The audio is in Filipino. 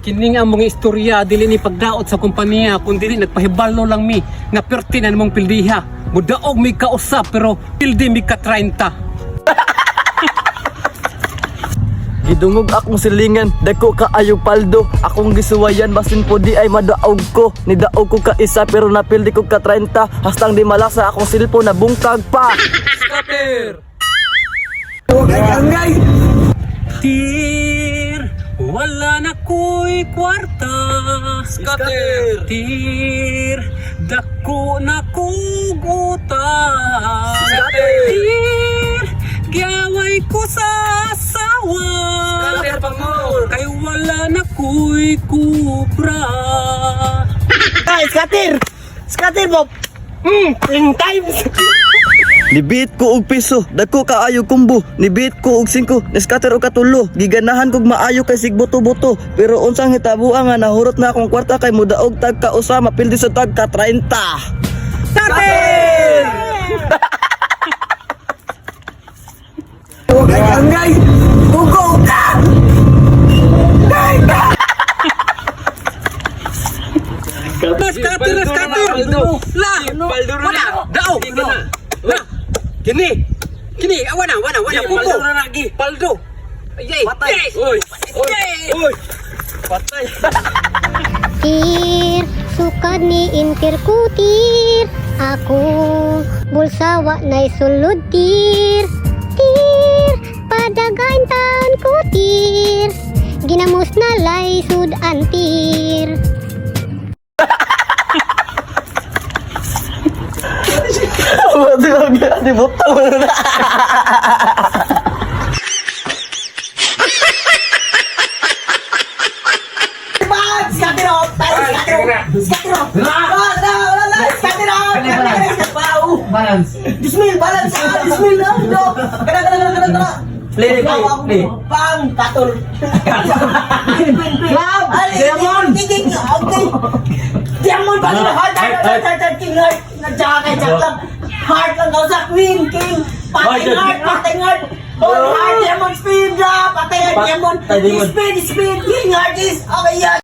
Kini nga mong istorya dili ni pagdaot sa kompanya kun dili nagpahibalo lang mi nga perti na mong pildiha. Mudaog mi kausap pero pildi mi ka 30. Gidungog akong silingan, dako kaayo paldo. Akong gisuwayan basin po di ay madaog ko. Nidaog ko ka isa pero napildi ko ka 30. Hastang di malasa akong silpo na bungkag pa. Scatter! Angay! Tir, wala na ko'y kwarta. Scatter! Tir, dako na kuguta. Scatter! Tir, giyaway ko sa asawa. Scatter, pangmor! Kay wala na ko'y kubra. Ay, scatter! Scatter, Bob! 10 times! Nibit ko og piso, dako kaayo kumbo. Nibit ko og 5, niskater og katulo. Giganahan kog maayo kay sigboto-boto. Pero unsang hitabuan nga nahurot na akong kwarta kay mudaog tag ka usa mapildi sa tag ka 30. Scatter! Angay! Bugo ka! Scatter! La! Wala! Daog! Kini! Wana! Buko! Paldo! Yay! Patay! Oy! Patay! Tir, sukad ni intir kutir. Ako, bulsawa na'y sulod tir. Tir, padagain taon kutir. Ginamos na lay sud antir. Wala lang di boto na. Balance. Dismil, balance. Dismil na. Kada. Play. Pang, katol. Club! Diamond! Okay. Diamond pa rin. Heart. King heart. Nagtsaka kay Jack lang. Heart lang daw sa Queen, King. Patay heart. Heart, Diamond, speed. Patay heart, Diamond. Speed. King heart is. Okay yan.